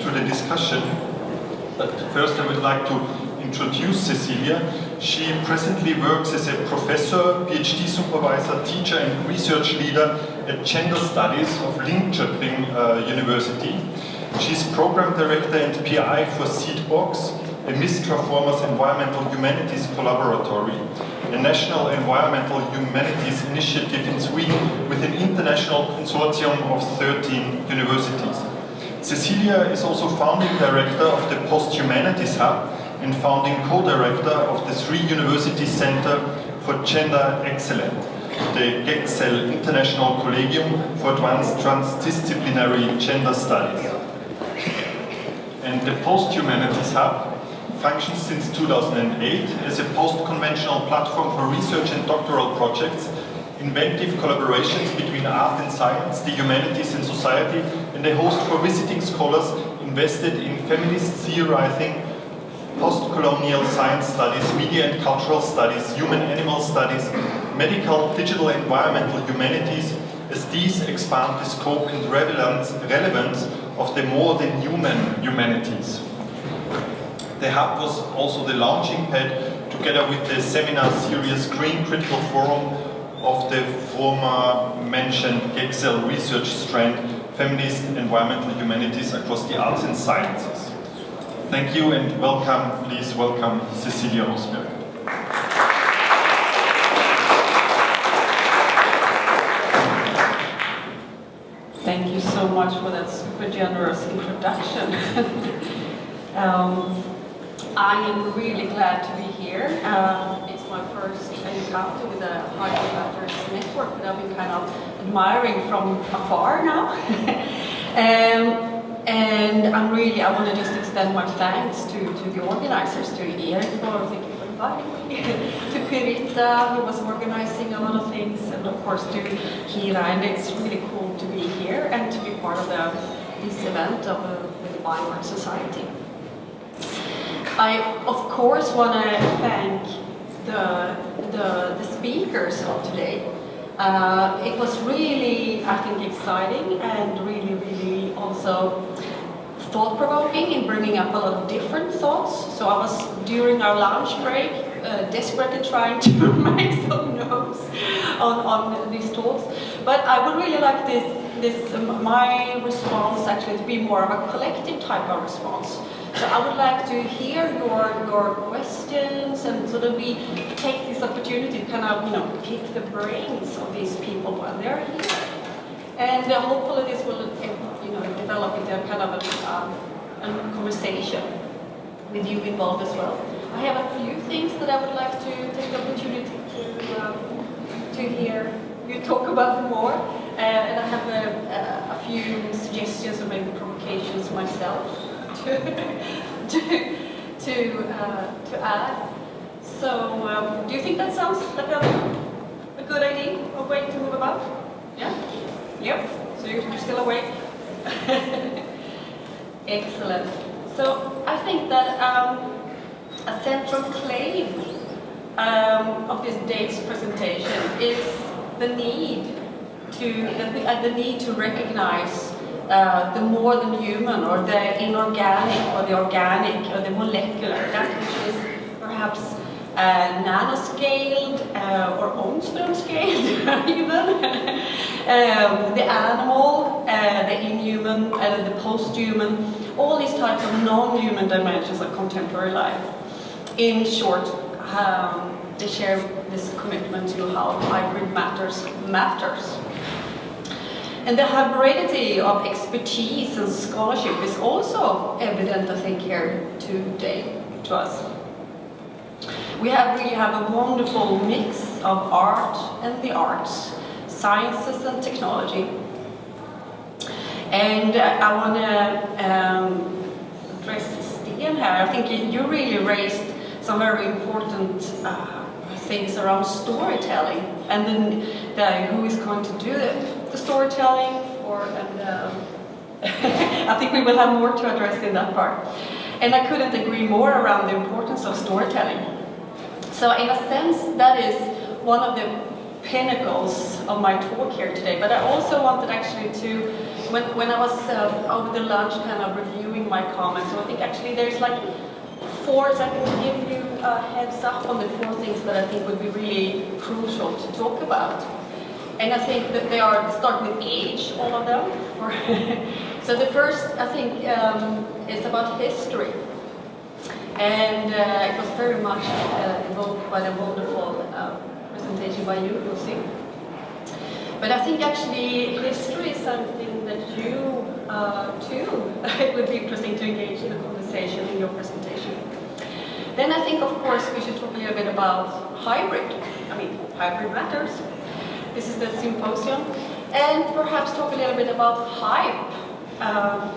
to the discussion. But first I would like to introduce Cecilia. She presently works as a professor, PhD supervisor, teacher and research leader at Gender Studies of Linköping University. She's program director and PI for Seedbox, a Mistra Formers Environmental Humanities Collaboratory, a national environmental humanities initiative in Sweden with an international consortium of 13 universities. Cecilia is also founding director of the Post-Humanities Hub and founding co-director of the 3 University Center for Gender Excellence, the GEXEL International Collegium for Advanced Transdisciplinary Gender Studies. And the Post-Humanities Hub functions since 2008 as a post-conventional platform for research and doctoral projects, inventive collaborations between art and science, the humanities and society, and a host for visiting scholars invested in feminist theorizing, post-colonial science studies, media and cultural studies, human-animal studies, medical, digital, environmental humanities, as these expand the scope and relevance of the more than human humanities. The Hub was also the launching pad, together with the seminar series Green Critical Forum of the former mentioned GEXEL research strand, Feminist Environmental Humanities across the arts and sciences. Thank you and welcome, please welcome Cecilia Åsberg. Thank you so much for that super generous introduction. I am really glad to be here. It's my first encounter with the Hydro Matters network that I've been kind of admiring from afar now. And I want to just extend my thanks to the organizers, to Erik, thank you for inviting me, to Pirita, who was organizing a lot of things, and of course to Kira. And it's really cool to be here and to be part of this event with the Biomark Society. I, of course, want to thank the speakers of today. It was really, I think, exciting and really also thought-provoking in bringing up a lot of different thoughts. So I was, during our lunch break, desperately trying to make some notes on these talks. But I would really like my response actually to be more of a collective type of response. So I would like to hear your questions, and so that we take this opportunity to kind of, pick the brains of these people while they're here. And hopefully this will, develop into a kind of a conversation with you involved as well. I have a few things that I would like to take the opportunity to hear you talk about more. And I have a few suggestions or maybe provocations myself to add. So, do you think that sounds like a good idea, a way to move about? Yeah? Yep. So you're still awake? Excellent. So I think that a central claim of this day's presentation is the need to recognize the more than human, or the inorganic, or the organic, or the molecular, that which is perhaps nanoscaled or Ångström-scaled even. The animal, the inhuman, the post-human, all these types of non-human dimensions of contemporary life. In short, they share this commitment to how hybrid matters. And the hybridity of expertise and scholarship is also evident, I think, here today to us. We really have a wonderful mix of art and the arts, sciences and technology. And I want to address Sten here. I think you really raised some very important things around storytelling, and then who is going to do the storytelling, I think we will have more to address in that part. And I couldn't agree more around the importance of storytelling. So in a sense, that is one of the pinnacles of my talk here today. But I also wanted actually to, when I was over the lunch kind of reviewing my comments, so I think actually there's like four, so I can give you a heads up on the four things that I think would be really crucial to talk about. And I think that they start with age, all of them. So the first, I think, is about history. And it was very much evoked by the wonderful presentation by you, Lucy. But I think actually history is something that you, too, it would be interesting to engage in a conversation in your presentation. Then I think, of course, we should talk a little bit about hybrid. I mean, hybrid matters. This is the symposium. And perhaps talk a little bit about hype.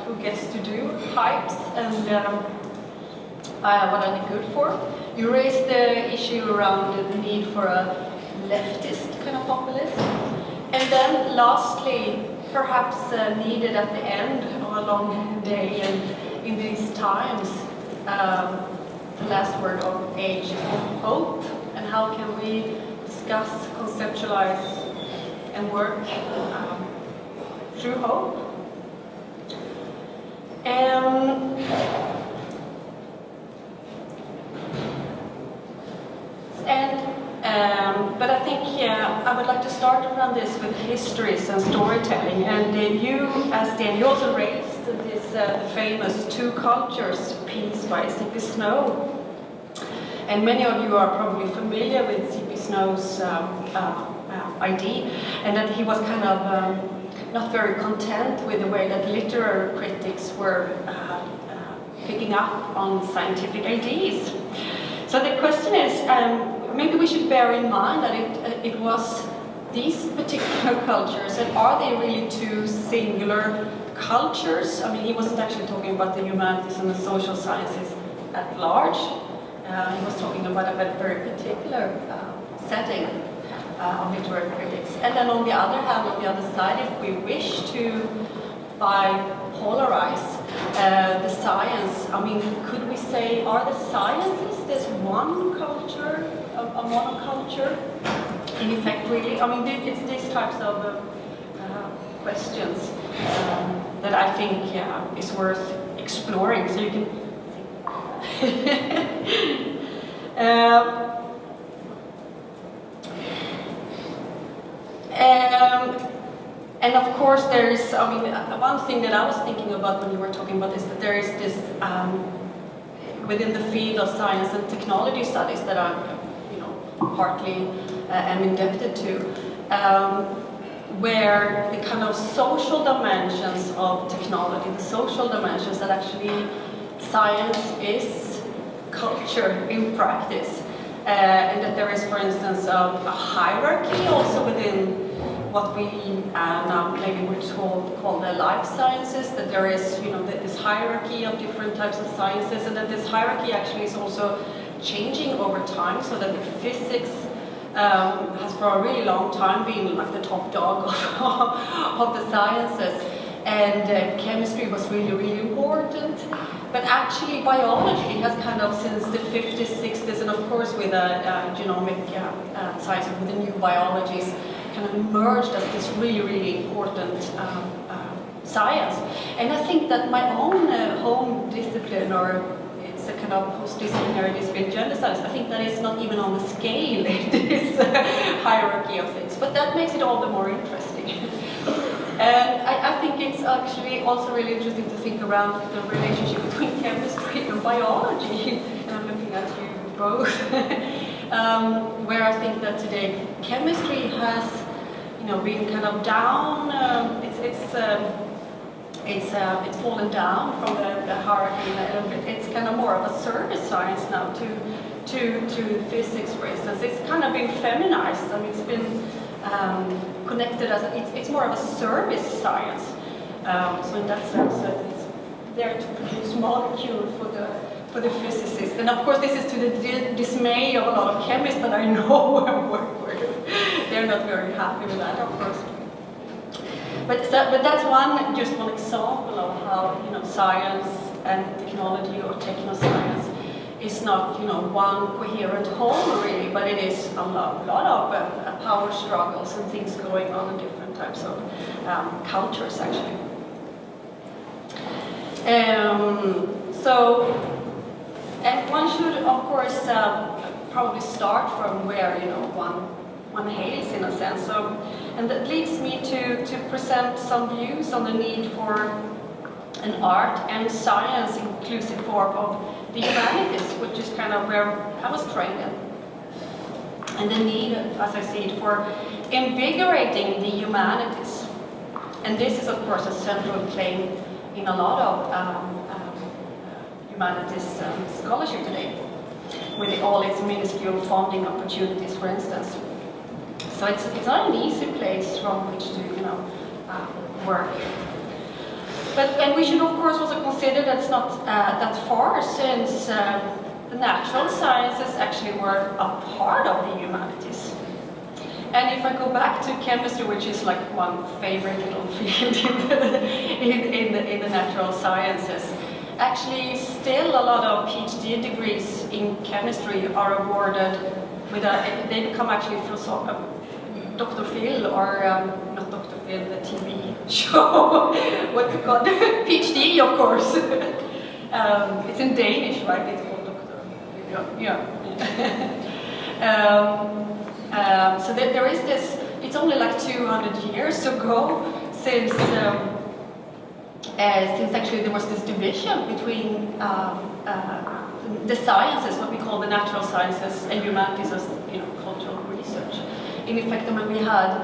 Who gets to do hypes and what are they good for? You raised the issue around the need for a leftist kind of populism. And then lastly, perhaps needed at the end of a long day and in these times, the last word of age is hope, and how can we discuss, conceptualize and work through hope. But I think I would like to start around this with histories and storytelling. And you, Sten, you also raised this famous Two Cultures piece by C.P. Snow. And many of you are probably familiar with C.P. Snow's idea, and that he was kind of not very content with the way that literary critics were picking up on scientific ideas. So the question is, maybe we should bear in mind that it was these particular cultures, and are they really two singular cultures? I mean, he wasn't actually talking about the humanities and the social sciences at large. He was talking about a very particular setting of literary critics. And then on the other hand, on the other side, if we wish to bipolarize the science, I mean, could we say, are the sciences this one culture, a monoculture? In effect, really? I mean, it's these types of questions that I think is worth exploring. So you can and of course there's, I mean, one thing that I was thinking about when you were talking about this, that there is this, within the field of science and technology studies that I'm, partly am indebted to, where the kind of social dimensions of technology, the social dimensions that actually science is culture in practice, and that there is, for instance, a hierarchy also within what we now maybe would call the life sciences, that there is, this hierarchy of different types of sciences, and that this hierarchy actually is also changing over time, so that the physics has for a really long time been like the top dog of the sciences, and chemistry was really, really important. But actually biology has kind of, since the 50s, 60s, and of course with genomic science, with the new biologies, kind of emerged as this really, really important science. And I think that my own home discipline, or it's a kind of post-disciplinary discipline, gender studies, I think that is not even on the scale in this hierarchy of things. But that makes it all the more interesting. And I think it's actually also really interesting to think around the relationship between chemistry and biology. And I'm looking at you both. Where I think that today chemistry has, been kind of down. It's fallen down from the hierarchy a little bit. It's kind of more of a service science now to physics, for instance. It's kind of been feminized. I mean, it's been connected as it's more of a service science. So in that sense, it's there to produce molecules for the physicists. And of course, this is to the dismay of a lot of chemists that I know and work with. They're not very happy with that, of course. But that's just one example of how science and technology, or technoscience, is not, you know, one coherent whole really, but it is a lot of power struggles and things going on in different types of cultures actually. And one should, of course, probably start from where, you know, one hails in a sense. So, and that leads me to present some views on the need for an art and science inclusive form of the humanities, which is kind of where I was trained in. And the need, as I see it, for invigorating the humanities. And this is, of course, a central claim in a lot of humanities scholarship today, with all its minuscule funding opportunities, for instance. So it's not an easy place from which to, you know, work. And we should, of course, also consider that it's not that far since the natural sciences actually were a part of the humanities. And if I go back to chemistry, which is like one favorite little field in the natural sciences, actually still a lot of PhD degrees in chemistry are awarded with they become actually Dr. Phil, or not Dr. Phil, the TV show, what we call PhD, of course. It's in Danish, right? It's called Dr. Phil, yeah. So there is this, it's only like 200 years ago since actually there was this division between the sciences, what we call the natural sciences, and humanities as, you know, cultural research. In fact, when we had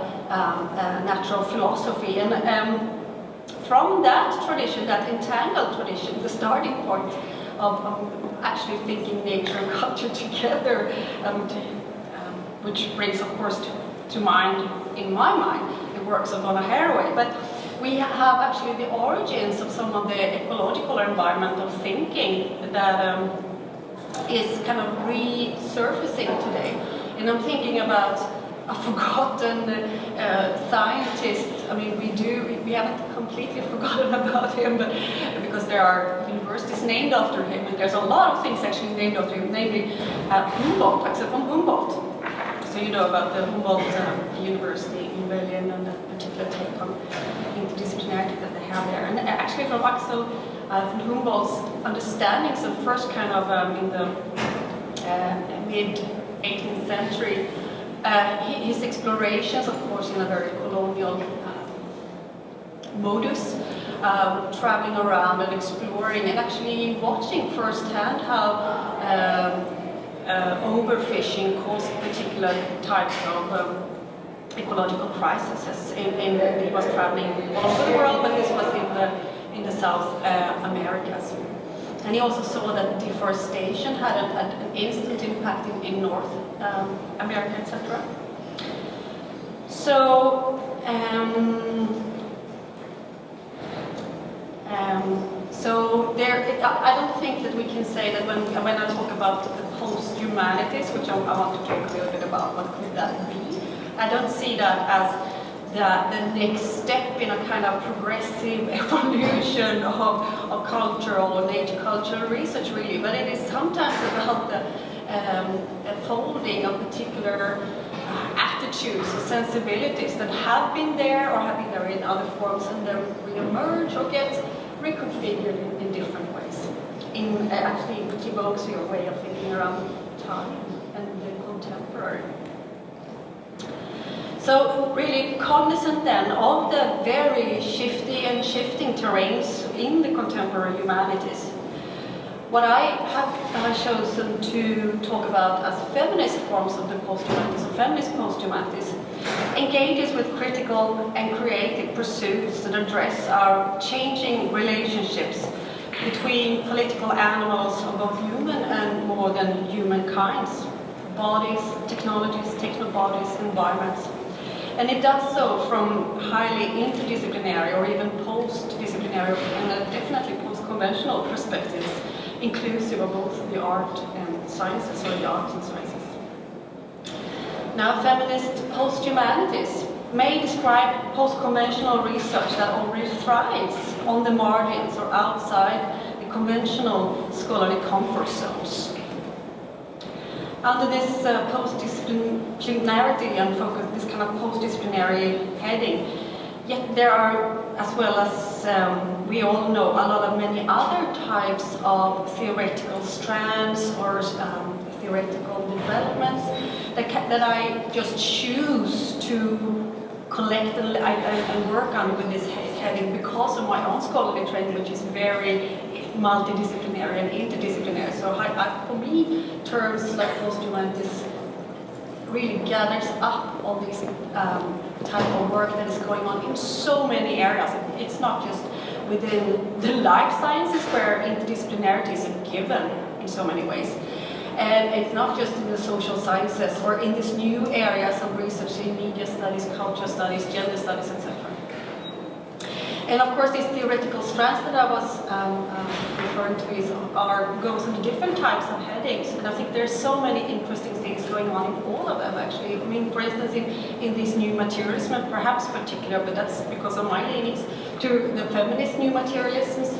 natural philosophy, and from that tradition, that entangled tradition, the starting point of actually thinking nature and culture together, which brings, of course, to mind, in my mind, the works of Donna Haraway. But we have actually the origins of some of the ecological or environmental thinking that is kind of resurfacing today. And I'm thinking about a forgotten scientist. I mean, we haven't completely forgotten about him, but because there are universities named after him, and there's a lot of things actually named after him, namely Humboldt, except from Humboldt. So you know about the Humboldt University in Berlin and the particular take on interdisciplinarity that they have there. And actually from Axel von Humboldt's understandings of first kind of in the mid-18th century, his explorations, of course, in a very colonial modus, traveling around and exploring and actually watching firsthand how overfishing caused particular types of ecological crises. He was traveling all over the world, but this was in the South Americas. And he also saw that deforestation had an instant impact in North America, etc. So, I don't think that we can say that when I talk about the post-humanities, which I want to talk a little bit about, what could that be? I don't see that as the next step in a kind of progressive evolution of cultural or nature cultural research, really, but it is sometimes about the folding of particular attitudes or sensibilities that have been there or have been there in other forms, and then re-emerge or get reconfigured in different ways. Actually, which evokes your way of thinking around time and the contemporary. So really cognizant then of the very shifting terrains in the contemporary humanities, what I have chosen to talk about as feminist forms of the post-humanities, or feminist post-humanities, engages with critical and creative pursuits that address our changing relationships between political animals of both human and more than human kinds, bodies, technologies, techno-bodies, environments. And it does so from highly interdisciplinary or even post-disciplinary and definitely post-conventional perspectives, inclusive of both the art and sciences, or the arts and sciences. Now, feminist post-humanities may describe post-conventional research that already thrives on the margins or outside the conventional scholarly comfort zones. under this post-disciplinarity and focus, this kind of post-disciplinary heading, yet there are, as well as we all know, a lot of many other types of theoretical strands or theoretical developments that I just choose to collect and work on with this heading because of my own scholarly training, which is very multidisciplinary and interdisciplinary. So for me, terms like post-humanities really gathers up all these type of work that is going on in so many areas. It's not just within the life sciences where interdisciplinarity is a given in so many ways. And it's not just in the social sciences or in these new areas of research in media studies, culture studies, gender studies, etc. And of course, these theoretical strands that I was referring to goes into different types of headings. And I think there's so many interesting things going on in all of them, actually. I mean, for instance, in these new materialism, perhaps particular, but that's because of my leanings, to the feminist new materialisms,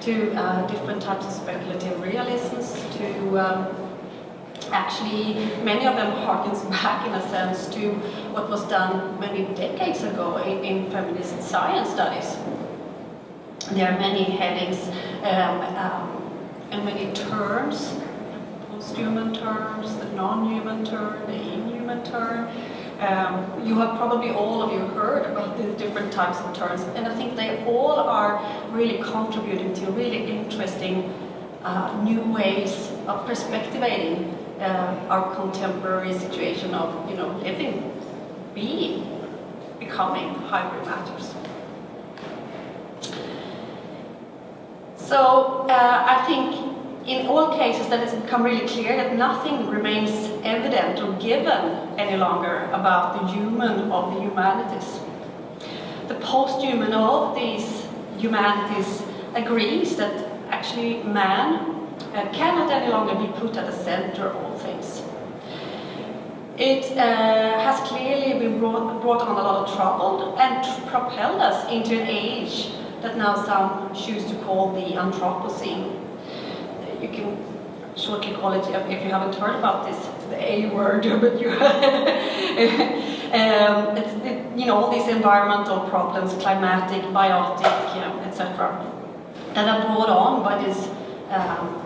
to different types of speculative realisms, to actually, many of them harkens back, in a sense, to what was done many decades ago in feminist science studies. There are many headings and many terms, post-human terms, the non-human term, the inhuman term. You have probably all of you heard about these different types of terms, and I think they all are really contributing to really interesting new ways of perspectivating our contemporary situation of, living, being, becoming hybrid matters. So I think in all cases that it's become really clear that nothing remains evident or given any longer about the human of the humanities. The post-human of these humanities agrees that actually man cannot any longer be put at the center of all things. It has clearly been brought on a lot of trouble and propelled us into an age that now some choose to call the Anthropocene. You can shortly call it, if you haven't heard about this, the A word, but all these environmental problems, climatic, biotic, etc., that are brought on by this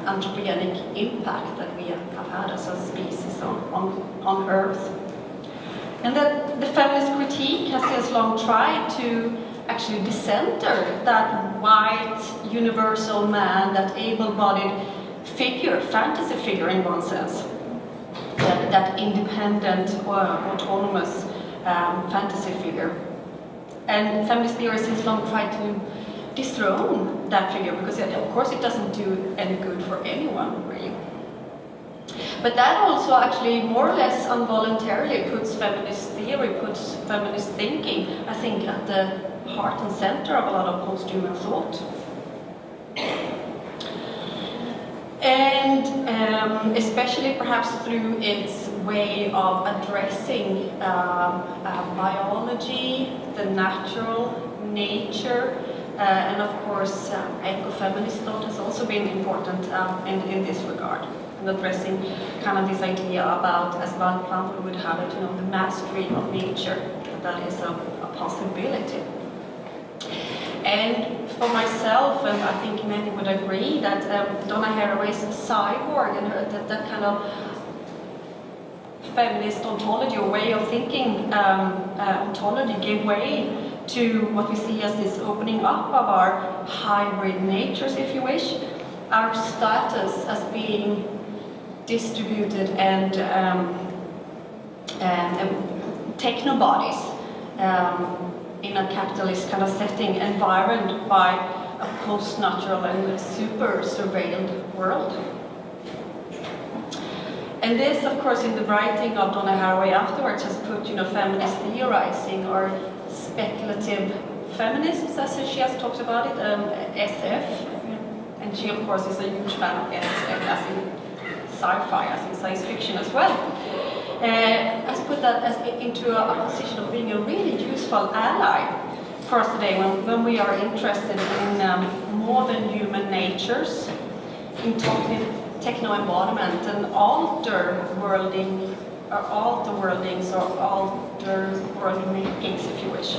anthropogenic impact that we have had as a species on Earth. And that the feminist critique has since long tried to actually decenter that white, universal man, that able-bodied figure, fantasy figure in one sense, that independent or autonomous fantasy figure. And feminist theory since long tried to dethrone that figure because, of course, it doesn't do any good for anyone, really. But that also actually more or less involuntarily puts feminist theory, puts feminist thinking, I think, at the heart and center of a lot of post-human thought. And especially perhaps through its way of addressing biology, the natural, nature, and of course ecofeminist thought has also been important in this regard, and addressing kind of this idea about, as Van Planten would have it, the mastery of nature, that is a possibility. And for myself, and I think many would agree, that Donna Haraway's cyborg and that kind of feminist ontology or way of thinking ontology gave way to what we see as this opening up of our hybrid natures, if you wish, our status as being distributed and technobodies in a capitalist kind of setting, environed by a post-natural and super-surveilled world. And this, of course, in the writing of Donna Haraway afterwards, has put, feminist theorizing or speculative feminisms, as she has talked about it, SF, and she, of course, is a huge fan of SF, as in sci-fi, as in science fiction as well. Has put that into a position of being a really useful ally for us today when we are interested in more than human natures, in talking techno-embodiment and alter worlding, or alter worldings, or alter world makings, if you wish.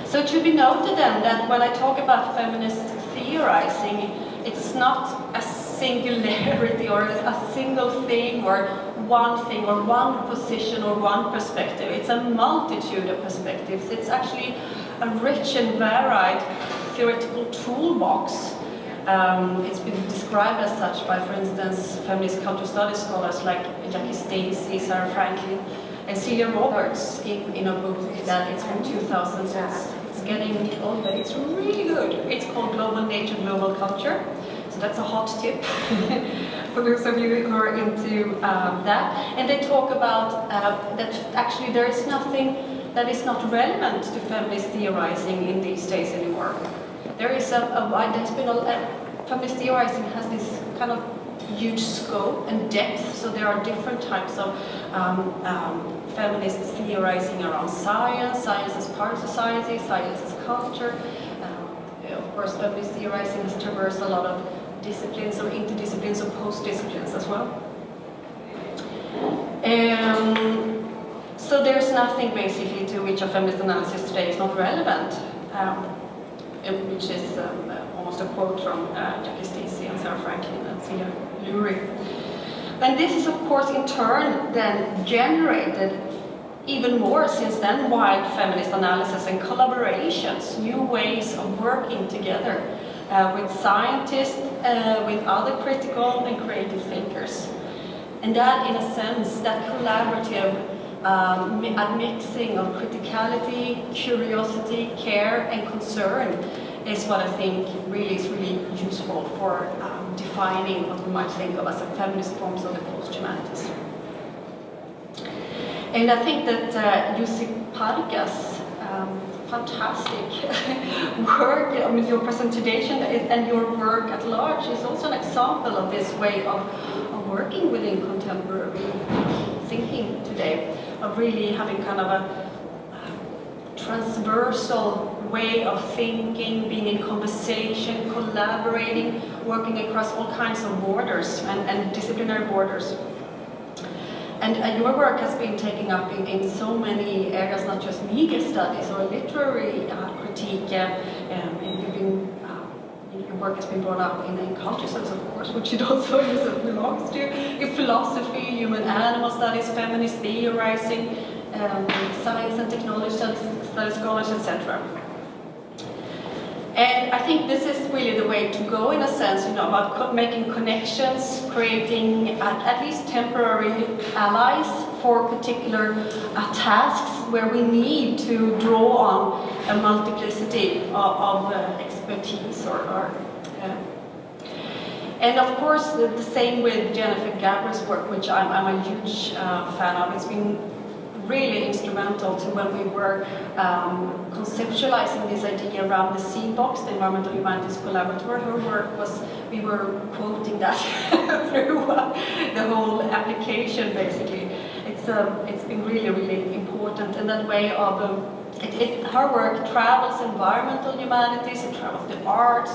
So it should be noted then that when I talk about feminist theorizing, it's not a singularity or a single thing or one position or one perspective. It's a multitude of perspectives. It's actually a rich and varied theoretical toolbox. It's been described as such by, for instance, feminist cultural studies scholars like Jackie Stacey, Sarah Franklin, and Cecilia Roberts in a book that it's from 2000, so it's getting old, but it's really good. It's called Global Nature, Global Culture. So that's a hot tip for those of you who are into that. And they talk about that actually there is nothing that is not relevant to feminist theorizing in these days anymore. There is feminist theorizing has this kind of huge scope and depth, so there are different types of feminist theorizing around science as part of society, science as culture. Of course, feminist theorizing has traversed a lot of disciplines or interdisciplines or post-disciplines as well. So there's nothing basically to which a feminist analysis today is not relevant, which is almost a quote from Jackie Stacey and Sarah Franklin and Celia Lurie. And this is of course in turn then generated even more since then wide feminist analysis and collaborations, new ways of working together with scientists, with other critical and creative thinkers. And that in a sense, that collaborative mixing of criticality, curiosity, care and concern is what I think really is really useful for defining what we might think of as a feminist forms of the post-humanities. And I think that Jussi Parikka's fantastic work, I mean your presentation and your work at large is also an example of this way of working within contemporary thinking today, of really having kind of a transversal way of thinking, being in conversation, collaborating, working across all kinds of borders and disciplinary borders. And your work has been taken up in so many areas, not just media studies or literary critique. Your work has been brought up in culture studies, of course, which it also belongs to, in philosophy, human animal studies, feminist theorizing, science and technology studies scholars, etc. And I think this is really the way to go in a sense, about making connections, creating at least temporary allies for particular tasks where we need to draw on a multiplicity of expertise and of course the same with Jennifer Gabriel's work, which I'm a huge fan of. It's been really instrumental to when we were conceptualizing this idea around the C-Box, the Environmental Humanities Collaborator. Her work was, we were quoting that through the whole application basically. It's been really, really important in that way of, her work travels environmental humanities, it travels the arts,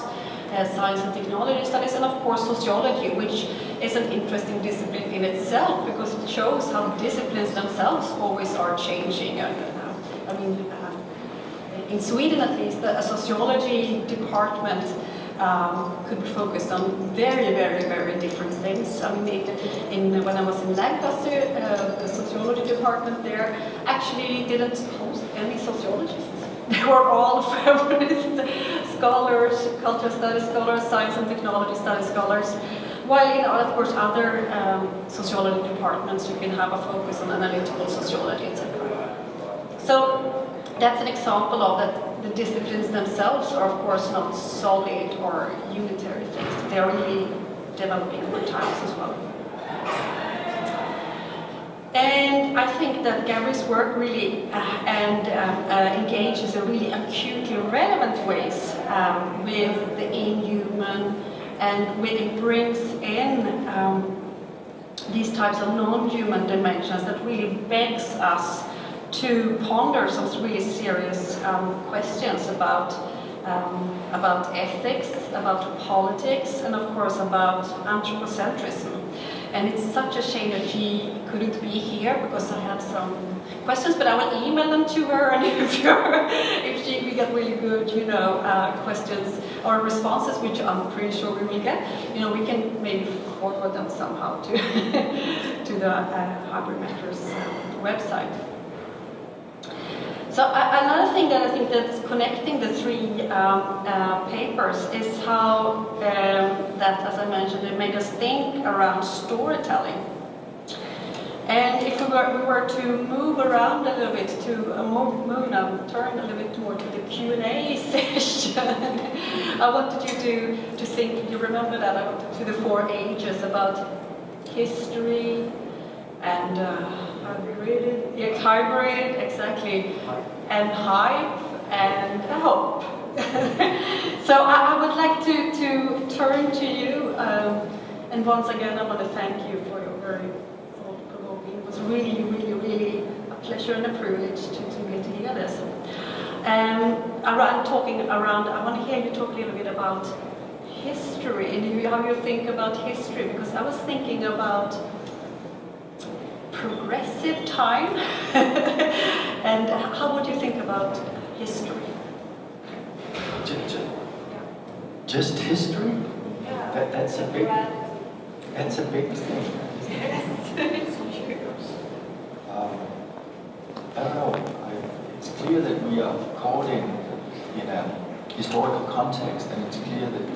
science and technology studies, and of course sociology, which is an interesting discipline in itself because it shows how disciplines themselves always are changing. In Sweden at least, a sociology department could be focused on very, very, very different things. When I was in Lancaster, the sociology department there actually didn't host any sociologists. They were all feminist scholars, cultural studies scholars, science and technology studies scholars. While of course, other sociology departments, you can have a focus on analytical sociology, etc. So that's an example of that the disciplines themselves are, of course, not solid or unitary things. They are really developing over time as well. And I think that Gabriel's work really engages in really acutely relevant ways with the inhuman, and it brings in these types of non-human dimensions that really begs us to ponder some really serious questions about about ethics, about politics, and of course about anthropocentrism. And it's such a shame that she couldn't be here because I have some questions, but I will email them to her, and if we get really good, questions or responses, which I'm pretty sure we will get, we can maybe forward them somehow to to the Hybrid Matters website. So another thing that I think that's connecting the three papers is how that, as I mentioned, it made us think around storytelling. And if we were to move around a little bit to turn a little bit more to the Q&A session, I wanted you to think. You remember that I wanted to the 4 ages about history and how do we read it? Yeah, hybrid, exactly, and hype and hope. So I would like to turn to you, and once again I want to thank you for your very thought-provoking. It was really, really, really a pleasure and a privilege to get to hear this. I want to hear you talk a little bit about history and how you think about history, because I was thinking about progressive time and how would you think about history? Just history? Yeah. That's a big thing. Yes, it's huge. I don't know. It's clear that we are caught in a historical context, and it's clear that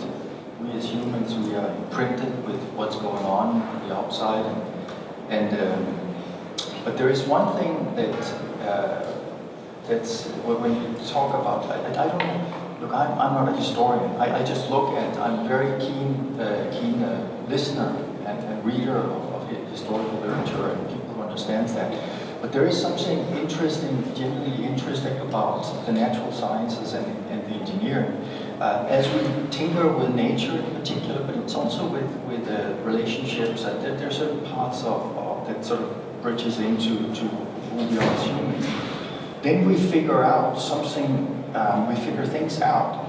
we as humans, we are imprinted with what's going on the outside, but there is one thing that's when you talk about. I don't know. Look, I'm not a historian. I just look at. I'm a very keen listener and reader of historical literature and people who understands that. But there is something interesting, genuinely interesting about the natural sciences and the engineering. As we tinker with nature in particular, but it's also with relationships. There are certain parts of that sort of bridges into who we are as humans. Then we figure out something. We figure things out,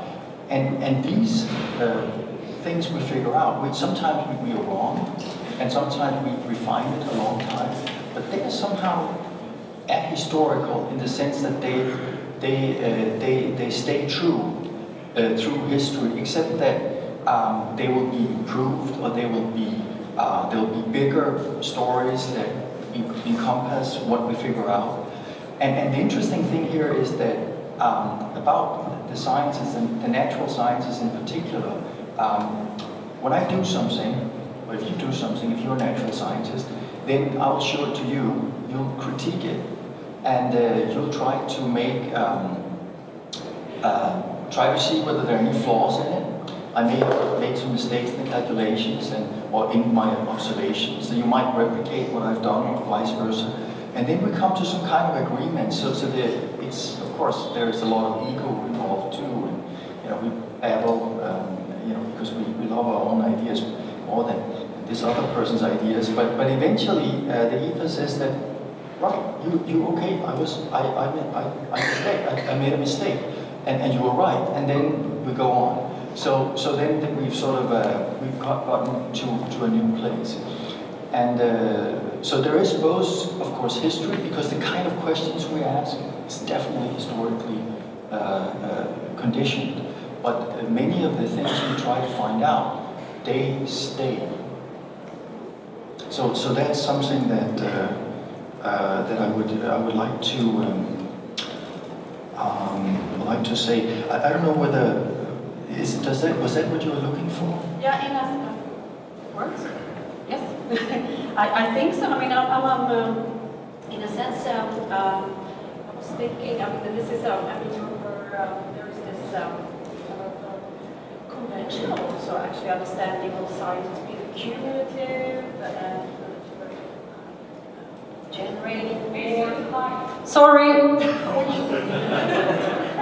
and these things we figure out. Sometimes we are wrong, and sometimes we refine it a long time. But they are somehow ahistorical in the sense that they stay true through history, except that they will be improved, or there will be bigger stories that encompass what we figure out. And the interesting thing here is that about the sciences and the natural sciences in particular, when I do something, or if you do something, if you're a natural scientist, then I'll show it to you, you'll critique it, and you'll try to try to see whether there are any flaws in it. I may have made some mistakes in the calculations or in my observations, so you might replicate what I've done or vice versa. And then we come to some kind of agreement, so that it's, of course, there's a lot of ego involved too, and we babble, because we love our own ideas more than this other person's ideas. But eventually, the ethos is that, right, you okay? I made a mistake, and you were right, and then we go on. So then we've sort of we've gotten to a new place. And so there is both, of course, history, because the kind of questions we ask is definitely historically conditioned. But many of the things we try to find out, they stay. So that's something that I would like to say. I don't know whether was that what you were looking for? Yeah, in a words. Yes, I think so. I mean, I'm in a sense, I was thinking. I mean, this is there is this conventional, also actually understanding of science being cumulative and generating more. Sorry.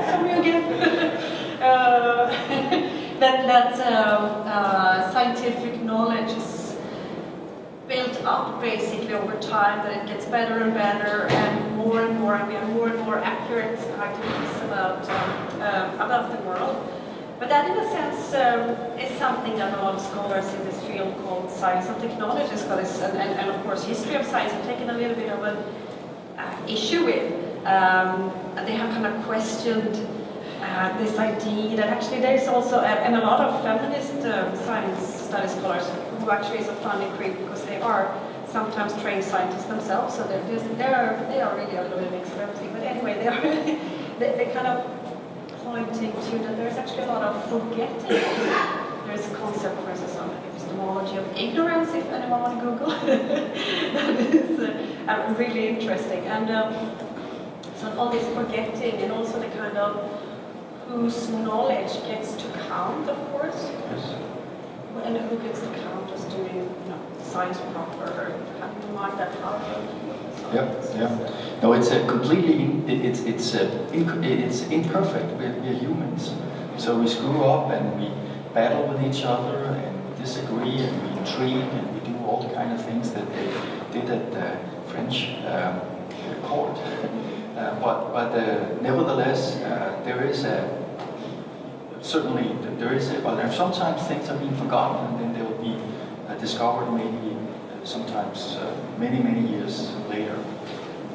Sorry again. That scientific knowledge is built up basically over time, that it gets better and better and more, and we have more and more accurate ideas about the world. But that, in a sense, is something that a lot of scholars in this field called science and technology scholars, and of course history of science, have taken a little bit of an issue with. They have kind of questioned this idea that actually there is also, and a lot of feminist science studies scholars who actually is a funny creep because they are sometimes trained scientists themselves, so they are really a little mix of everything. But anyway, they kind of pointing to that there's actually a lot of forgetting. There's a concept, for instance, on epistemology of ignorance, if anyone want to Google. That is really interesting. And so all this forgetting, and also the kind of whose knowledge gets to count, of course. Yes. And who gets to count as doing science proper, having in mind that how No, it's it's imperfect. We're humans, so we screw up and we battle with each other and disagree and we intrigue and we do all the kind of things that they did at the French court. But nevertheless, there is certainly there is but sometimes things are being forgotten and then they'll be discovered maybe sometimes many years later.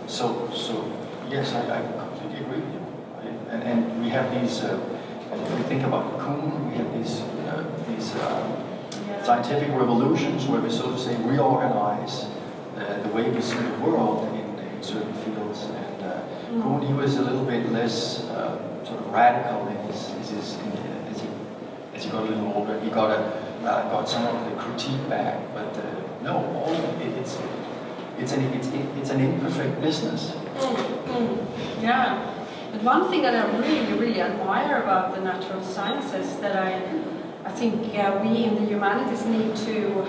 So yes, I completely agree with you. And we have these. When we think about Kuhn, we have these scientific revolutions where we, so to say, reorganize the way we see the world in certain fields. And Kuhn, he was a little bit less sort of radical in as he got a little older. He got some of the critique back, but no, it's an imperfect business. Yeah. But one thing that I really admire about the natural sciences that I think we in the humanities need to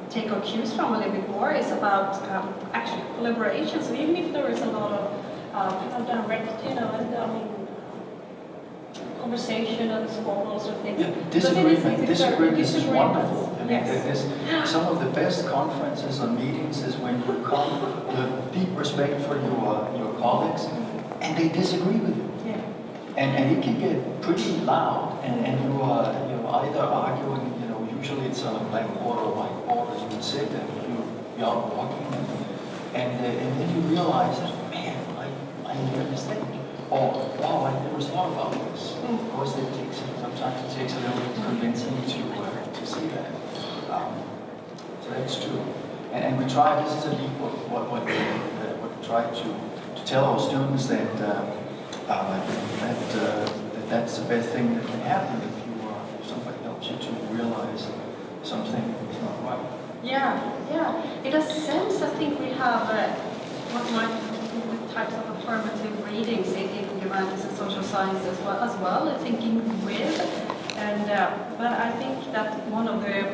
take our cues from a little bit more is about actually collaboration. So even if there is a lot of kind of direct, conversation and squabbles or things. Yeah, disagreement is wonderful. I mean, yes. Some of the best conferences or meetings is when you come with deep respect for your colleagues and they disagree with you. Yeah. And it can get pretty loud and you are either arguing, usually it's on a blackboard or whiteboard, you would sit and you are walking and then you realize that, man, I made a mistake. Or, wow, I never thought about this. Of course, sometimes it takes a little bit convincing to see that. So that's true. And we try, this is a leap of what we try to tell our students that that's the best thing that can happen if somebody helps you to realize something is not right. Yeah. In a sense, I think we have what might with types of affirmative readings in humanities and social science as well, thinking with. And but I think that one of the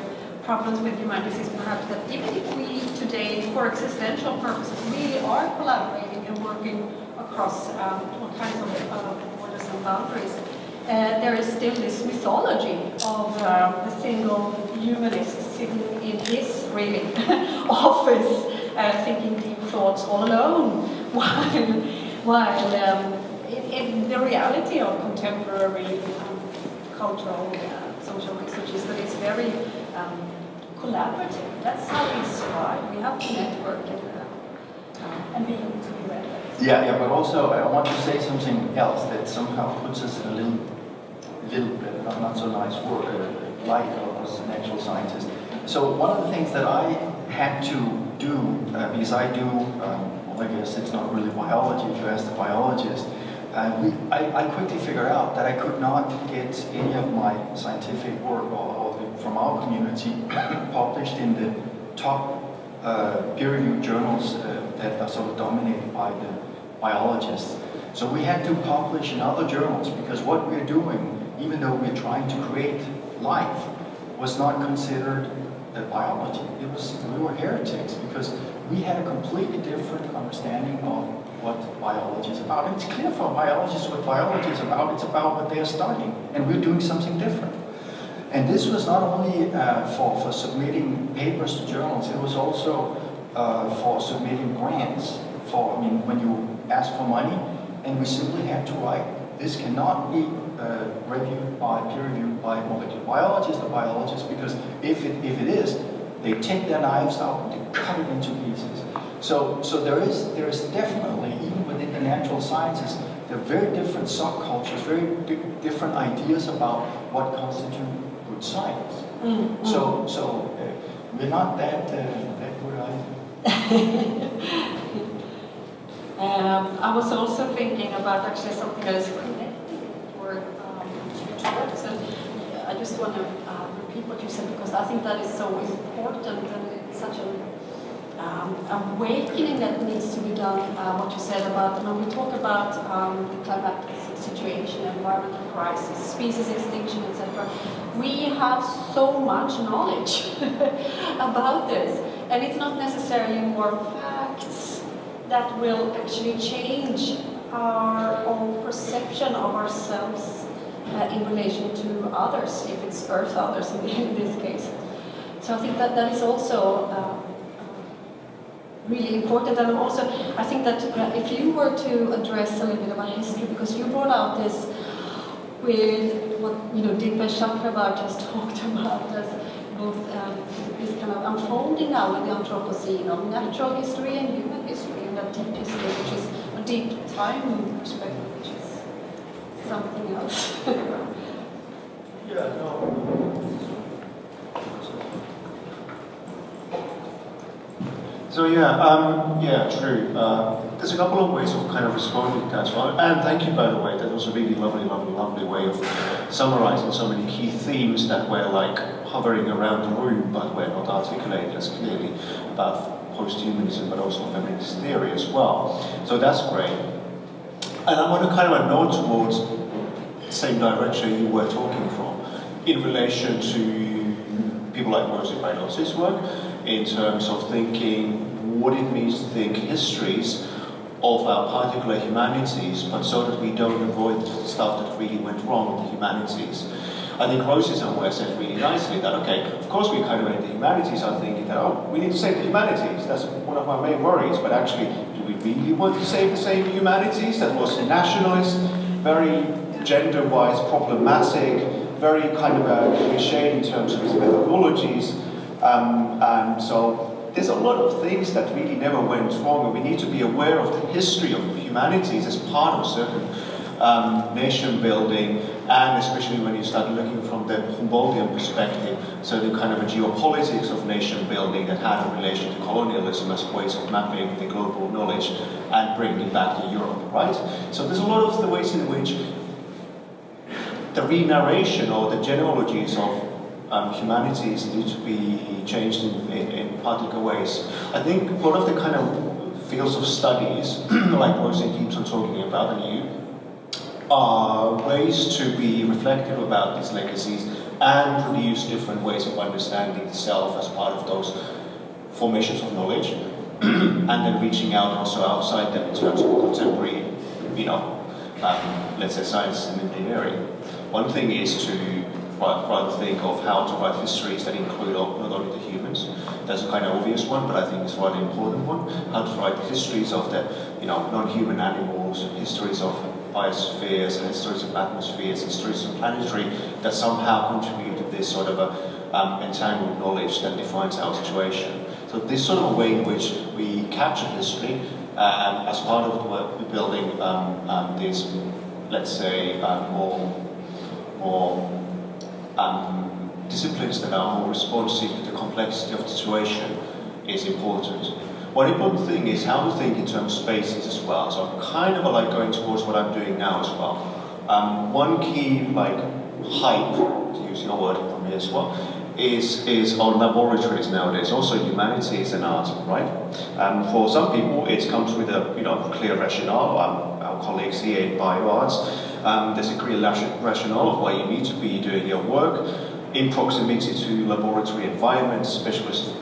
problems with humanities is perhaps that even if we today, for existential purposes, really are collaborating and working across all kinds of borders and boundaries, there is still this mythology of the single humanist sitting in his really office, thinking deep thoughts all alone, while in the reality of contemporary cultural social research is that it's very collaborative. That's how we survive. We have to network and be able to be read. Yeah, but also I want to say something else that somehow puts us in a little bit, not so nice word, light as a natural scientist. So one of the things that I had to do, because I do, I guess it's not really biology if you ask the biologist, I quickly figured out that I could not get any of my scientific work from our community published in the top peer-reviewed journals that are sort of dominated by the biologists. So we had to publish in other journals because what we're doing, even though we're trying to create life, was not considered biology. We were heretics because we had a completely different understanding of what biology is about. And it's clear for biologists what biology is about. It's about what they're studying, and we're doing something different. And this was not only for submitting papers to journals, it was also for submitting grants. When you ask for money, and we simply had to write, this cannot be reviewed by, peer-reviewed by molecular biologists or biologists, because if it is, they take their knives out and they cut it into pieces. So there is definitely, even within the natural sciences, there are very different subcultures, very different ideas about what constitutes good science. So we're not that good either. I was also thinking about actually something that is connected for future work. So I just want to repeat what you said, because I think that is so important, and it's such an awakening that needs to be done. What you said about when we talk about the climatic situation, environmental crisis, species extinction, etc. We have so much knowledge about this, and it's not necessarily more facts that will actually change our own perception of ourselves in relation to others, if it's Earth others in this case. So I think that is also really important. And also, I think that if you were to address a little bit about history, because you brought out this with what Deepa Chakrabarti just talked about as both this kind of unfolding now with the Anthropocene of natural history and human history, and that deep history, which is a deep time perspective, which is something else. Yeah, no. So yeah, true. There's a couple of ways of kind of responding to that as well. And thank you, by the way. That was a really lovely way of summarizing so many key themes that were like hovering around the room, but were not articulated as clearly about post-humanism, but also feminist theory as well. So that's great. And I want to kind of nod towards the same direction you were talking from in relation to people like Rosie Bailos's work, in terms of thinking what it means to think histories of our particular humanities, but so that we don't avoid the stuff that really went wrong with the humanities. I think Rosie somewhere said really nicely that, okay, of course we kind of in the humanities are thinking that, oh, we need to save the humanities. That's one of my main worries, but actually, do we really want to save the same humanities? That was nationalist, very gender-wise problematic, very kind of a cliche in terms of its methodologies. And so there's a lot of things that really never went wrong, and we need to be aware of the history of humanities as part of certain nation building, and especially when you start looking from the Humboldtian perspective, so the kind of a geopolitics of nation building that had a relation to colonialism as ways of mapping the global knowledge and bringing it back to Europe, right? So there's a lot of the ways in which the re-narration or the genealogies of humanities need to be changed in particular ways. I think one of the kind of fields of studies, like Rosie keeps on talking about, and you, are ways to be reflective about these legacies and produce different ways of understanding the self as part of those formations of knowledge, and then reaching out also outside them in terms of contemporary, let's say science and engineering. One thing is to rather think of how to write histories that include not only the humans. That's a kind of obvious one, but I think it's quite an important one. How to write histories of the non-human animals, histories of biospheres, and histories of atmospheres, histories of planetary that somehow contribute to this sort of entangled knowledge that defines our situation. So this sort of way in which we capture history as part of the work we're building these, let's say, more disciplines that are more responsive to the complexity of the situation is important. One important thing is how to think in terms of spaces as well. So I'm kind of like going towards what I'm doing now as well. One key hype, to use your word from here as well, is on laboratories nowadays, also humanities and art, right? For some people, it comes with a clear rationale. Our colleagues here in bioarts, there's a clear rationale of why you need to be doing your work in proximity to laboratory environments, specialist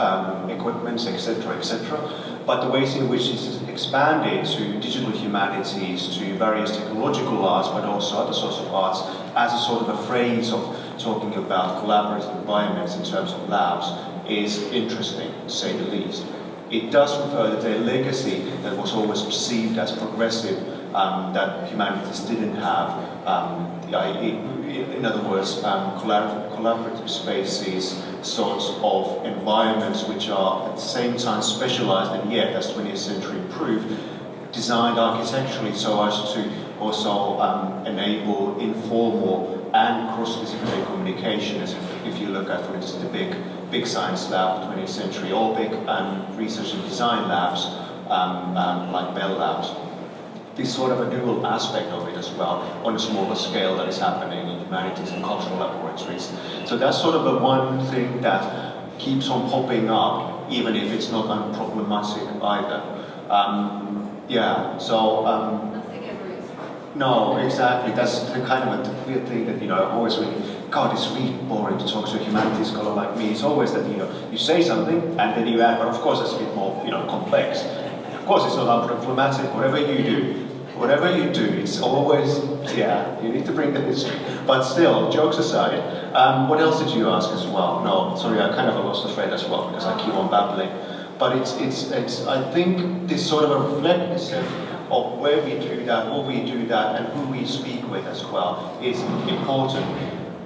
equipments, etc., etc. But the ways in which it's expanded to digital humanities, to various technological arts, but also other sorts of arts, as a sort of a phrase of talking about collaborative environments in terms of labs, is interesting, to say the least. It does refer to their legacy that was always perceived as progressive that humanities didn't have. In other words, collaborative spaces, sorts of environments which are at the same time specialized and yet, as 20th century proved, designed architecturally so as to also enable informal and cross-disciplinary communication. As if you look at, for instance, the big science lab, 20th century, or big research and design labs, like Bell Labs. This sort of a dual aspect of it as well, on a smaller scale that is happening in humanities and cultural laboratories. So that's sort of the one thing that keeps on popping up, even if it's not unproblematic either. Nothing ever is. No, exactly. That's the kind of a weird thing that, always really, God, it's really boring to talk to a humanities scholar like me. It's always that, you say something and then you add, but of course it's a bit more, complex. Of course it's not unproblematic, whatever you do, it's always, you need to bring the history. But still, jokes aside, what else did you ask as well? No, sorry, I kind of lost the thread as well because I keep on babbling. But it's I think this sort of a reflection of where we do that, what we do that, and who we speak with as well is important.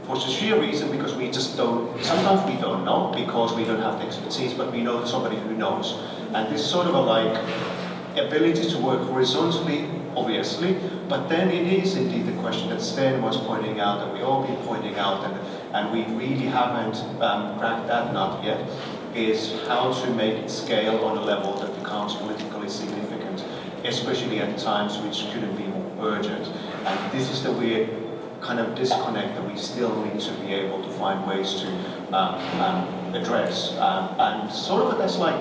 For the sheer reason because we just don't, sometimes we don't know because we don't have the expertise, but we know somebody who knows. And this sort of a ability to work horizontally, obviously, but then it is indeed the question that Sten was pointing out, and we all been pointing out, and we really haven't cracked that nut yet, is how to make it scale on a level that becomes politically significant, especially at times which couldn't be more urgent. And this is the weird kind of disconnect that we still need to be able to find ways to address. And sort of that's like,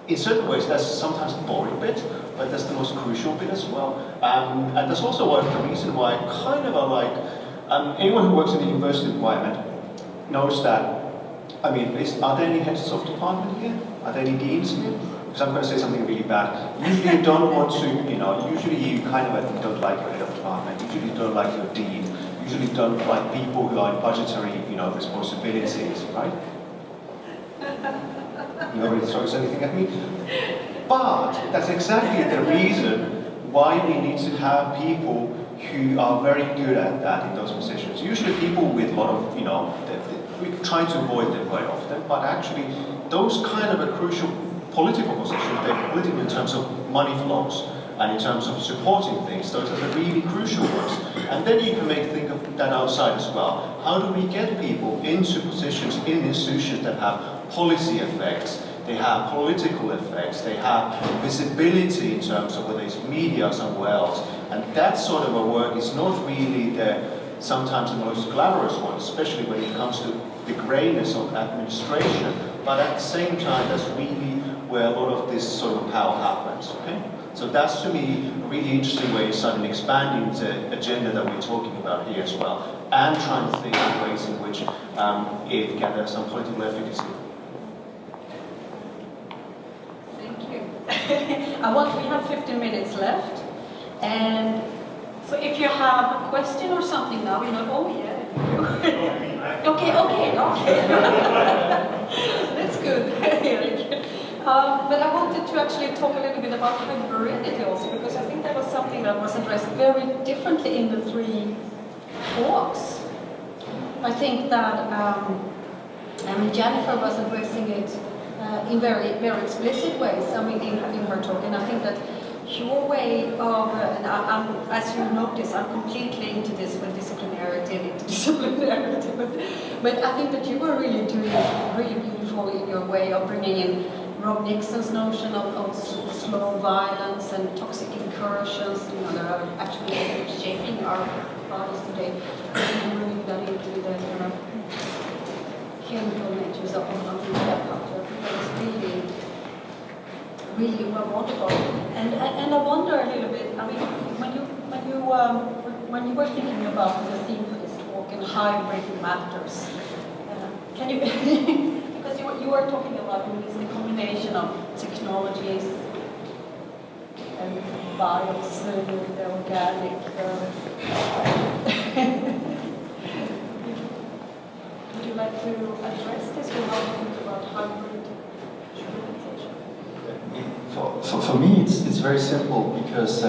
in certain ways, that's sometimes the boring bit, but that's the most crucial bit as well. And that's also one of the reason why kind of anyone who works in the university environment knows that, are there any heads of department here? Are there any deans here? Because I'm going to say something really bad. Usually you don't want to, usually you kind of don't like your head of department. Usually you don't like your dean. Usually you don't like people who are in budgetary, responsibilities, right? Nobody throws anything at me. But that's exactly the reason why we need to have people who are very good at that in those positions. Usually people with a lot of, we try to avoid them quite often, but actually those kind of a crucial political positions, they're political in terms of money flows and in terms of supporting things, those are the really crucial ones. And then you can think of that outside as well. How do we get people into positions in institutions that have policy effects, they have political effects, they have visibility in terms of whether it's media or somewhere else. And that sort of a work is not really sometimes the most glamorous one, especially when it comes to the grayness of administration. But at the same time, that's really where a lot of this sort of power happens, okay? So that's, to me, a really interesting way of suddenly expanding the agenda that we're talking about here as well, and trying to think of ways in which it can have some political efficacy. Thank you. We have 15 minutes left, and so if you have a question or something now, oh yeah. Okay. That's good, Erik. But I wanted to actually talk a little bit about hybridity also, because I think that was something that was addressed very differently in the three talks. I think that Jennifer was addressing it in very, very explicit ways. In her talk, and I think that your way of, as you notice, I'm completely into this with disciplinarity and interdisciplinarity, but I think that you were really doing it really beautifully in your way of bringing in Rob Nixon's notion of slow violence and toxic incursions, that are actually shaping our bodies today, and bringing that into the kind of chemical natures of that culture. I think that was really wonderful. And I wonder a little bit, when you were thinking about the theme for this talk and hybrid matters, can you, because you were talking about the combination of technologies and bios, the organic, would you like to address this or how do you think about hybrid humanization? For me, it's very simple because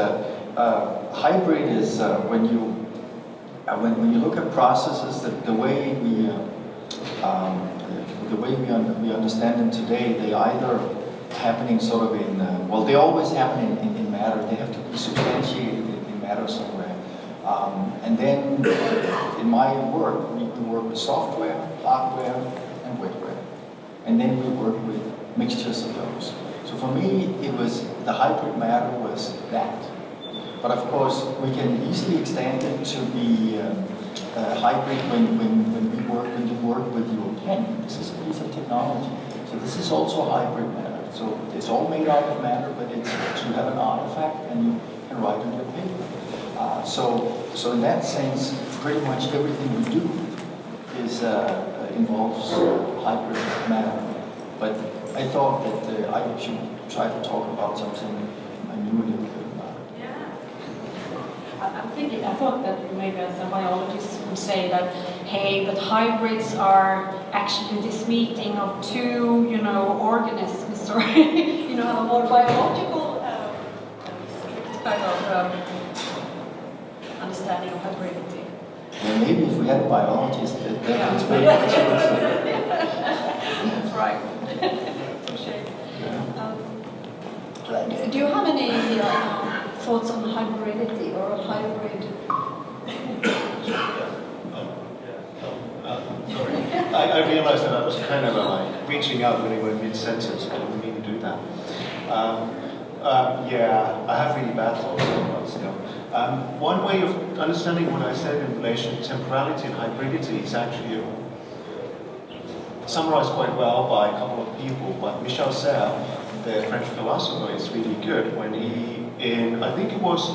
hybrid is when you look at processes, the way we understand them today, they either happening sort of in they always happen in matter. They have to be substantiated in matter somewhere. And then in my work, we work with software, hardware, and wetware, and then we work with mixtures of those. So for me, it was the hybrid matter was that. But of course, we can easily extend it to be hybrid when you work with your pen. This is a piece of technology. So this is also hybrid matter. So it's all made out of matter, but it's to have an artifact and you can write on your paper. So in that sense, pretty much everything we do is involves hybrid matter. But I thought that I should try to talk about something I knew a little bit about. I thought that maybe as a biologist would say that, hey, but hybrids are actually this meeting of two, organisms, or, a more biological kind of understanding of hybridity. Yeah, maybe if we had a biologist, that would explain what she would say. That's right. For sure. Do you have any thoughts on hybridity or a hybrid? Sorry. I realized that I was kind of like reaching out when we were mid-sentence. I didn't mean to do that. I have really bad thoughts about it still. One way of understanding what I said in relation to temporality and hybridity is actually summarized quite well by a couple of people, but Michel Serres, the French philosopher, is really good when I think it was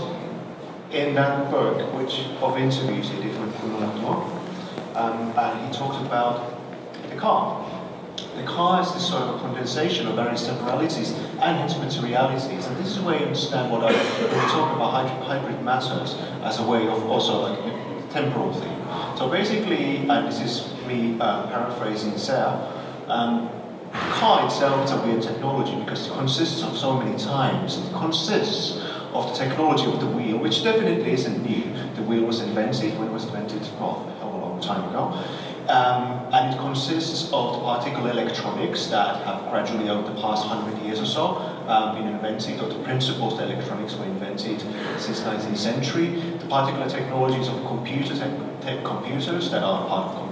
in that book of interviews he did with Coulon, and he talked about the car. The car is this sort of a condensation of various temporalities and hence materialities, and this is a way to understand when we talk about hybrid matters as a way of also like a temporal thing. So basically, and this is me paraphrasing Serres, the car itself is a weird technology because it consists of so many times. It consists of the technology of the wheel, which definitely isn't new. The wheel was invented when it was invented, a hell of a long time ago. And it consists of the particle electronics that have gradually over the past 100 years or so been invented, or the principles that electronics were invented since the 19th century. The particular technologies of computers that are part of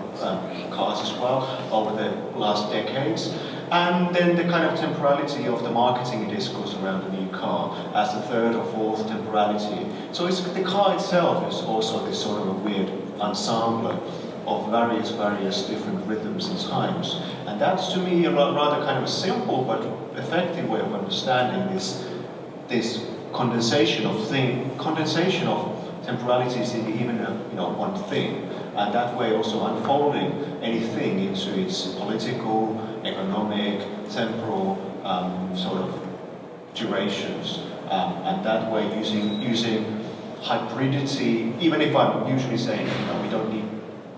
cars as well over the last decades. And then the kind of temporality of the marketing discourse around the new car as the third or fourth temporality. So the car itself is also this sort of a weird ensemble of various different rhythms and times. And that's to me a rather kind of a simple but effective way of understanding this condensation of temporalities in even one thing. And that way also unfolding anything into its political, economic, temporal sort of durations. And that way using hybridity, even if I'm usually saying we don't need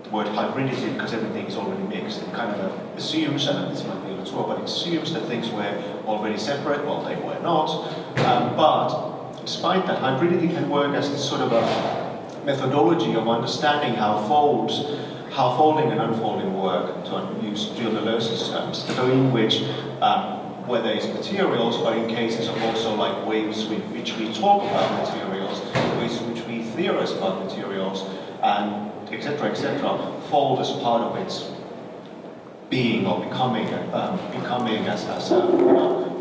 the word hybridity because everything is already mixed, it kind of assumes, and this might be a little wrong, but it assumes that things were already separate. Well, they were not. But despite that, hybridity can work as this sort of a methodology of understanding how folding and unfolding work, to use Gilles Deleuze's terms, in which whether it's materials, but in cases of also like ways with which we talk about materials, ways in which we theorize about materials, and etc., fold as part of its being or becoming as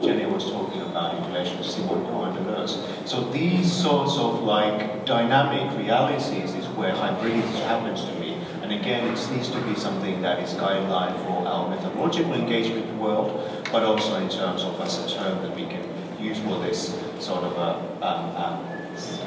Jenny was talking about in relation to Simon and Deleuze. So these sorts of like dynamic realities is where hybridity happens to me. And again, it needs to be something that is guideline for our methodological engagement with the world, but also in terms of as a term that we can use for this sort of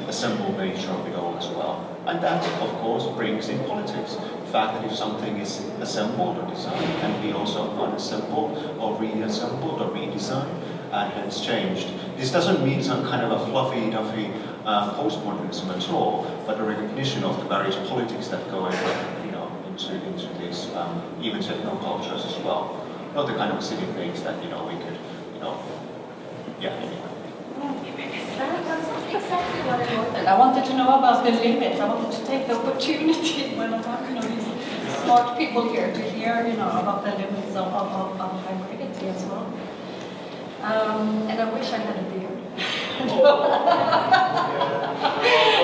assembled nature of it all as well. And that, of course, brings in politics. The fact that if something is assembled or designed, it can be also unassembled or reassembled or redesigned, and hence changed. This doesn't mean some kind of a fluffy-duffy postmodernism at all, but a recognition of the various politics that go into these even technocultures as well. Not the kind of silly things that we could, anyway. That's not exactly what I wanted. I wanted to know about the limits. I wanted to take the opportunity when I'm talking to these smart people here to hear, about the limits of hybridity as well. And I wish I had a beard.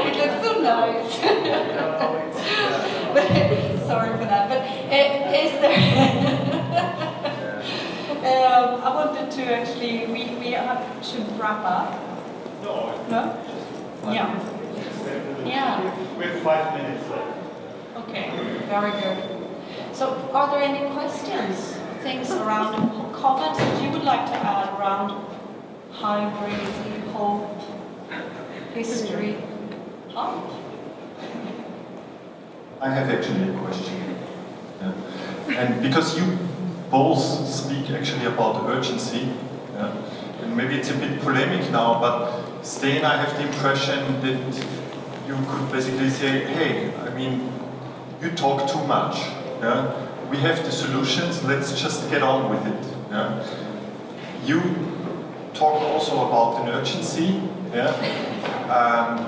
It looks so nice. But, sorry for that. But is there? I wanted to actually. We should wrap up. No. No? Yeah. Yeah. We have 5 minutes left. Okay, very good. So, are there any questions, things around, comments that you would like to add around hybrid, hope, history? How? I have actually a question. Yeah. And because you both speak actually about urgency, yeah, and maybe it's a bit polemic now, but Sten, I have the impression that you could basically say, hey, I mean, you talk too much. Yeah? We have the solutions, let's just get on with it. Yeah? You talk also about an urgency, yeah?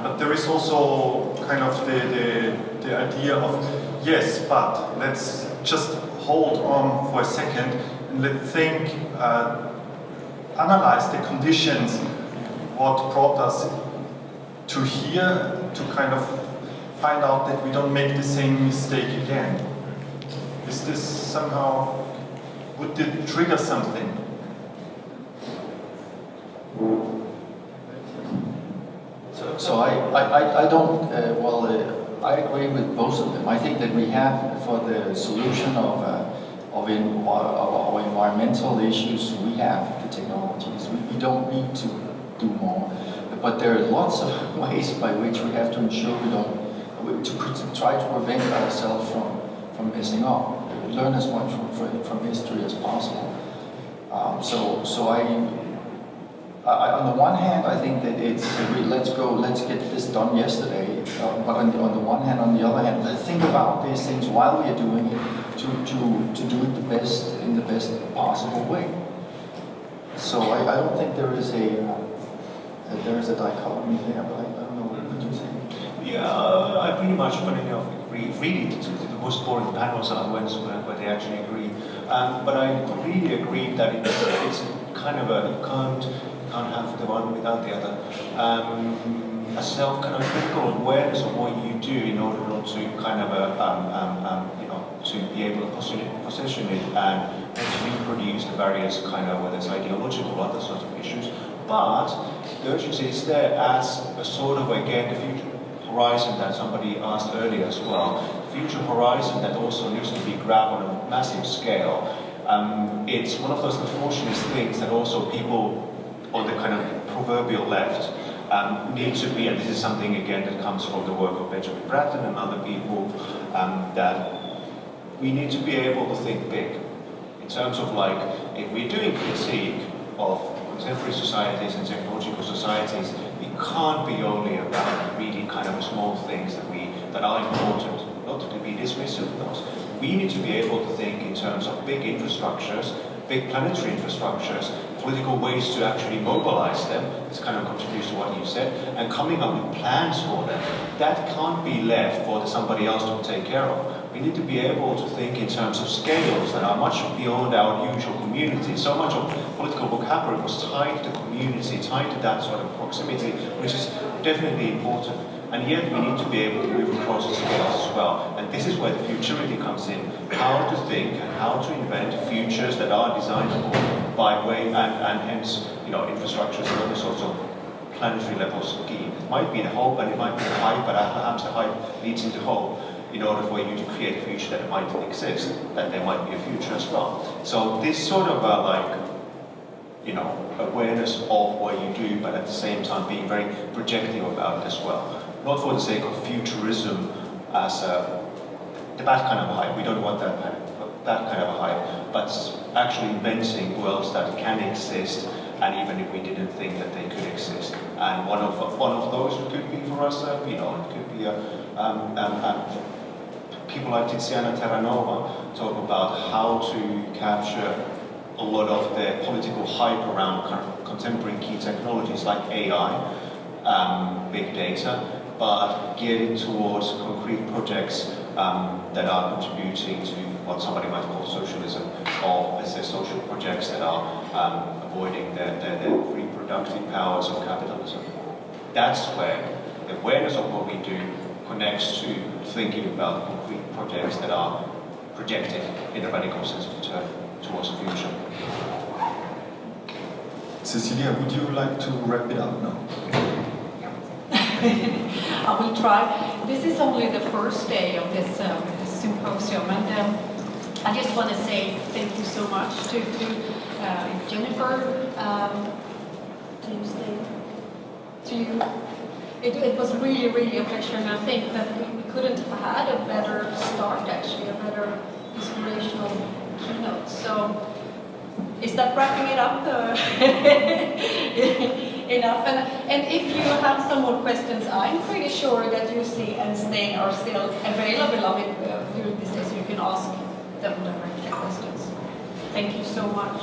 But there is also kind of the idea of, yes, but let's just hold on for a second and let's think, analyze the conditions, what brought us to here, to kind of find out that we don't make the same mistake again. Is this somehow, would it trigger something? So I don't, I agree with both of them. I think that we have, for the solution of our environmental issues, we have the technologies. We don't need to do more. But there are lots of ways by which we have to ensure we don't, to try to prevent ourselves from messing up. Learn as much from history as possible. So I, on the one hand, I think that it's let's get this done yesterday. But on the one hand, on the other hand, let's think about these things while we are doing it to do it in the best possible way. So I don't think there is a dichotomy there, but I don't know what you think. Yeah, I pretty much agree. Really, the most boring panels are the ones where they actually agree. But I completely agree that it's kind of you can't have the one without the other. A critical awareness of what you do in order not to kind of to be able to position it and to reproduce the various kind of, whether it's ideological or other sorts of issues. But the urgency is there as a sort of, again, the future horizon that somebody asked earlier as well. Future horizon that also needs to be grabbed on a massive scale. It's one of those unfortunate things that also people on the kind of proverbial left need to be, and this is something again that comes from the work of Benjamin Bratton and other people, that we need to be able to think big. In terms of if we're doing critique of contemporary societies and technological societies, it can't be only about really kind of small things that are important, not to be dismissive of those. We need to be able to think in terms of big infrastructures, big planetary infrastructures, political ways to actually mobilize them. This kind of contributes to what you said, and coming up with plans for them. That can't be left for somebody else to take care of. We need to be able to think in terms of scales that are much beyond our usual community. So much of political vocabulary was tied to community, tied to that sort of proximity, which is definitely important. And yet we need to be able to move across the scales as well. And this is where the futurity comes in. How to think and how to invent futures that are designable by way and hence, infrastructures and other sorts of planetary level scheme. It might be the hope and it might be the hype, but perhaps the hype leads into hope in order for you to create a future that might exist, that there might be a future as well. So this sort of awareness of what you do, but at the same time being very projective about it as well. Not for the sake of futurism as that kind of a hype. We don't want that kind of a hype, but actually inventing worlds that can exist, and even if we didn't think that they could exist. And one of those could be for us, it could be people like Tiziana Terranova talk about how to capture a lot of the political hype around kind of contemporary key technologies like AI, big data, but geared towards concrete projects that are contributing to what somebody might call socialism, or let's say social projects that are avoiding the reproductive powers of capitalism. That's where the awareness of what we do connects to thinking about concrete projects that are projected in a radical sense of the term towards the future. Cecilia, would you like to wrap it up now? I will try. This is only the first day of this symposium, and I just want to say thank you so much to Jennifer, to you. It was really, really a pleasure, and I think that we couldn't have had a better start, actually, a better inspirational keynote. So, is that wrapping it up? Enough. And if you have some more questions, I'm pretty sure that Jussi and Sten are still available during this day, so you can ask them directly questions. Thank you so much.